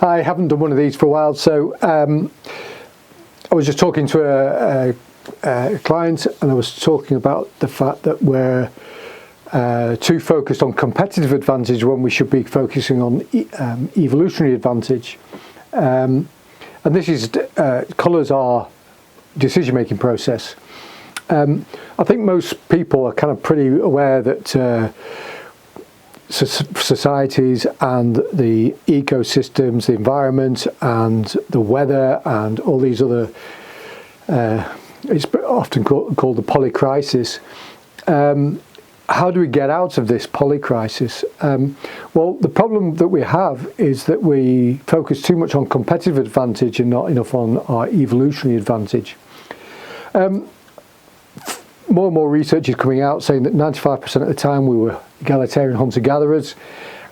I haven't done one of these for a while, so I was just talking to a client, and I was talking about the fact that we're too focused on competitive advantage when we should be focusing on evolutionary advantage. And this is colours our decision-making process. I think most people are kind of pretty aware that societies and the ecosystems, the environment and the weather and all these other, it's often called the polycrisis. How do we get out of this polycrisis? Well, the problem that we have is that we focus too much on competitive advantage and not enough on our evolutionary advantage. More and more research is coming out saying that 95% of the time we were egalitarian hunter-gatherers,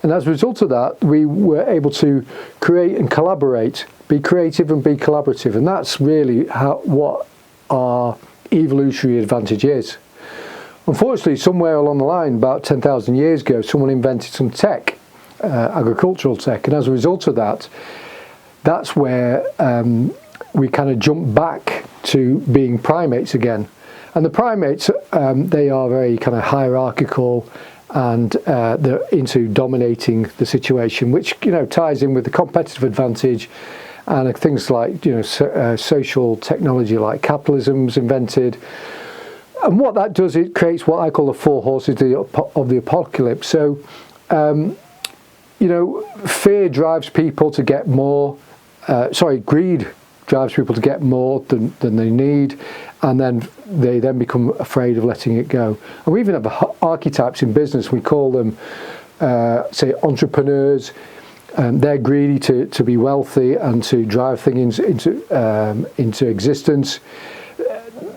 and as a result of that we were able to create and collaborate, be creative and be collaborative, and that's really what our evolutionary advantage is. Unfortunately, somewhere along the line, about 10,000 years ago, someone invented some tech, agricultural tech, and as a result of that, that's where we kind of jump back to being primates again. And the primates, they are very kind of hierarchical, and they're into dominating the situation, which ties in with the competitive advantage, and things like social technology like capitalism's invented. And what that does, it creates what I call the four horses of the apocalypse. So, fear drives people to get more. Greed drives people to get more than they need, and then they become afraid of letting it go. And we even have archetypes in business. We call them, say, entrepreneurs. They're greedy to be wealthy and to drive things into existence.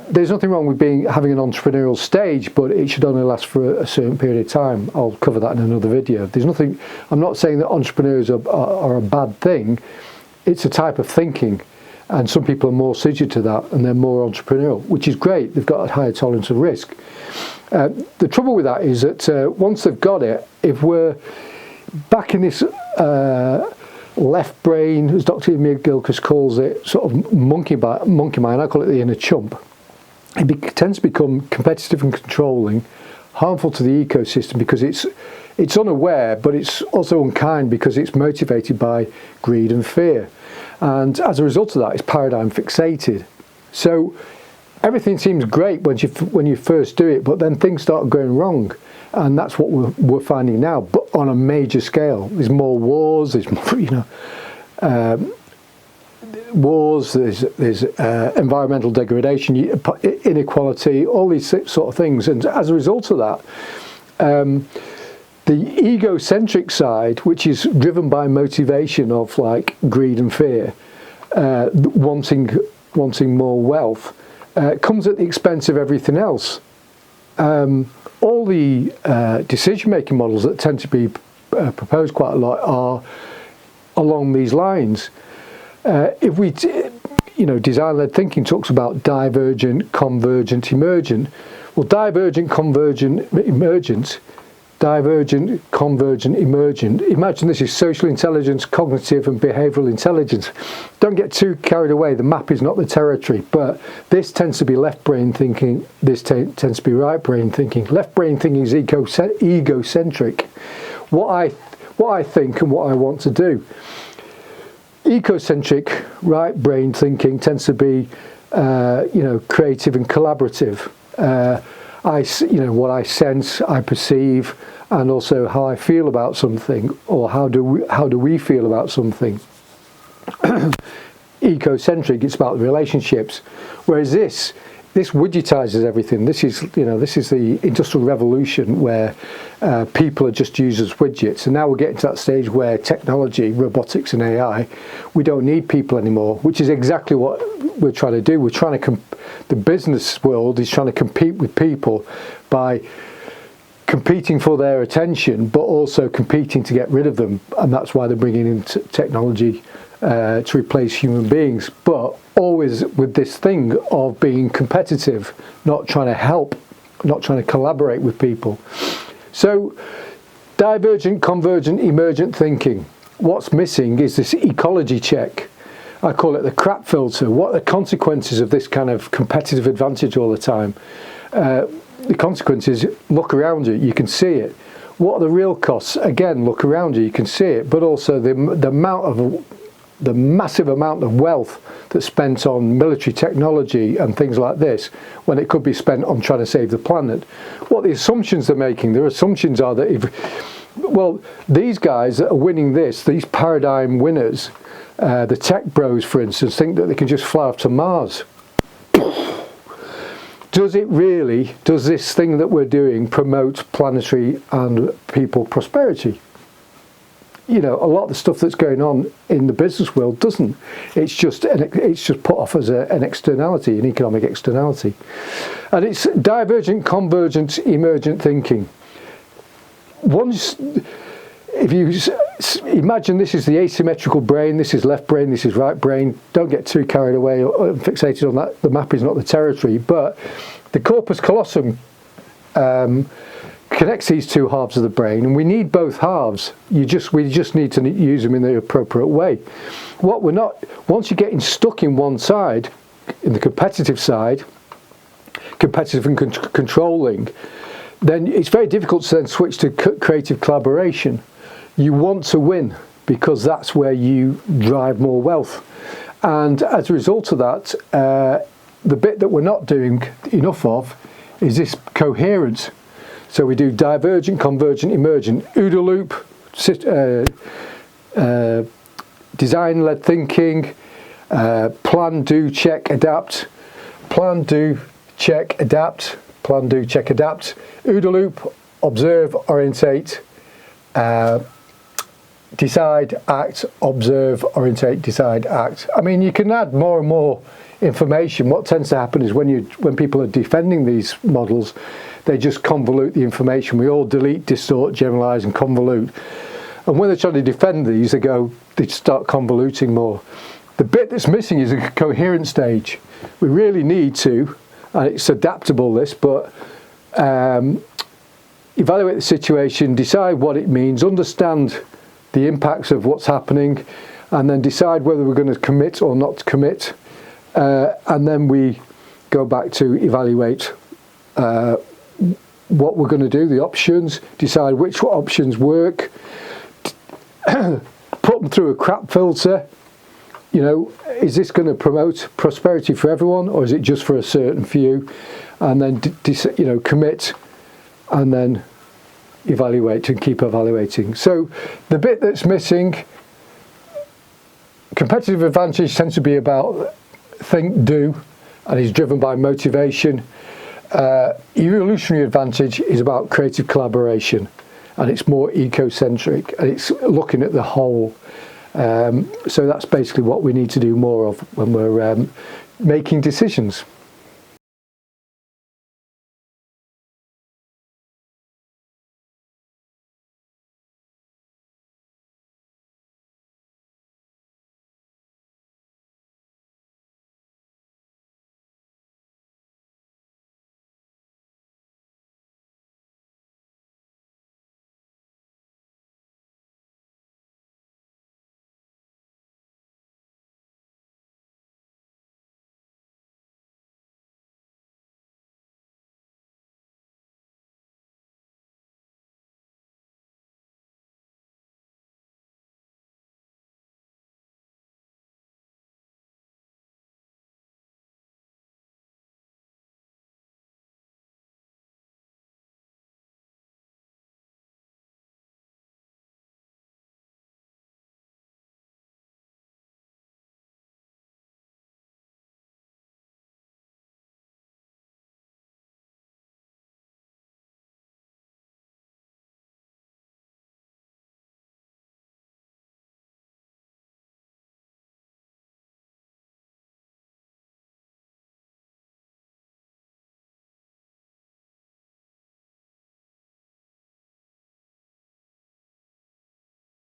There's nothing wrong with having an entrepreneurial stage, but it should only last for a certain period of time. I'll cover that in another video. I'm not saying that entrepreneurs are a bad thing. It's a type of thinking, and some people are more suited to that, and they're more entrepreneurial, which is great. They've got a higher tolerance of risk. The trouble with that is that once they've got it, if we're back in this left brain, as Dr. Emil Gilchrist calls it, sort of monkey mind, I call it the inner chump, it tends to become competitive and controlling, harmful to the ecosystem because it's unaware, but it's also unkind because it's motivated by greed and fear. And as a result of that, it's paradigm fixated. So everything seems great when you first do it, but then things start going wrong. And that's what we're finding now, but on a major scale. There's more wars, there's more, wars, there's environmental degradation, inequality, all these sort of things. And as a result of that, the egocentric side, which is driven by motivation of like greed and fear, wanting more wealth, comes at the expense of everything else. All the decision-making models that tend to be proposed quite a lot are along these lines. If we, design-led thinking talks about divergent, convergent, emergent. Well, divergent, convergent, emergent. Divergent, convergent, emergent. Imagine this is social intelligence, cognitive and behavioural intelligence. Don't get too carried away. The map is not the territory, but this tends to be left brain thinking. This tends to be right brain thinking. Left brain thinking is egocentric. What I think and what I want to do. Ecocentric right brain thinking tends to be, creative and collaborative. What I sense, I perceive, and also how I feel about something, or how do we feel about something. Ecocentric, it's about the relationships, whereas this widgetizes everything. This is the Industrial Revolution where people are just used as widgets, and now we're getting to that stage where technology, robotics, and AI, we don't need people anymore, which is exactly what we're trying to do. We're trying to the business world is trying to compete with people by competing for their attention, but also competing to get rid of them, and that's why they're bringing in technology to replace human beings, but always with this thing of being competitive, not trying to help, not trying to collaborate with people. So divergent, convergent, emergent thinking. what's missing is this ecology check. I call it the crap filter. What are the consequences of this kind of competitive advantage all the time? The consequences, look around you, you can see it. What are the real costs? Again, look around you, you can see it. But also the massive amount of wealth that's spent on military technology and things like this, when it could be spent on trying to save the planet. What the assumptions they're making, their assumptions are that these guys that are winning this, these paradigm winners, the tech bros, for instance, think that they can just fly off to Mars. Does it really, does this thing that we're doing promote planetary and people prosperity? You know, a lot of the stuff that's going on in the business world doesn't. It's just put off as an externality, an economic externality. And it's divergent, convergent, emergent thinking. If you imagine this is the asymmetrical brain, this is left brain, this is right brain, don't get too carried away or fixated on that. The map is not the territory, but the corpus callosum connects these two halves of the brain, and we need both halves. We just need to use them in the appropriate way. Once you're getting stuck in one side, in the competitive side, competitive and controlling, then it's very difficult to then switch to creative collaboration. You want to win because that's where you drive more wealth. And as a result of that, the bit that we're not doing enough of is this coherence. So we do divergent, convergent, emergent, OODA loop, design-led thinking, plan, do, check, adapt, plan, do, check, adapt, plan, do, check, adapt, OODA loop, observe, orientate, decide, act, observe, orientate, decide, act. I mean, you can add more and more information. What tends to happen is when people are defending these models, they just convolute the information. We all delete, distort, generalize, and convolute. And when they're trying to defend these, they start convoluting more. The bit that's missing is a coherent stage. We really need to, and it's adaptable this, but evaluate the situation, decide what it means, understand the impacts of what's happening, and then decide whether we're going to commit or not commit. And then we go back to evaluate what we're going to do, the options, decide which options work, put them through a crap filter. You know, is this going to promote prosperity for everyone, or is it just for a certain few? And then commit, and then evaluate and keep evaluating. So the bit that's missing, competitive advantage tends to be about think, do, and is driven by motivation. Evolutionary advantage is about creative collaboration, and it's more ecocentric, and it's looking at the whole. So that's basically what we need to do more of when we're making decisions.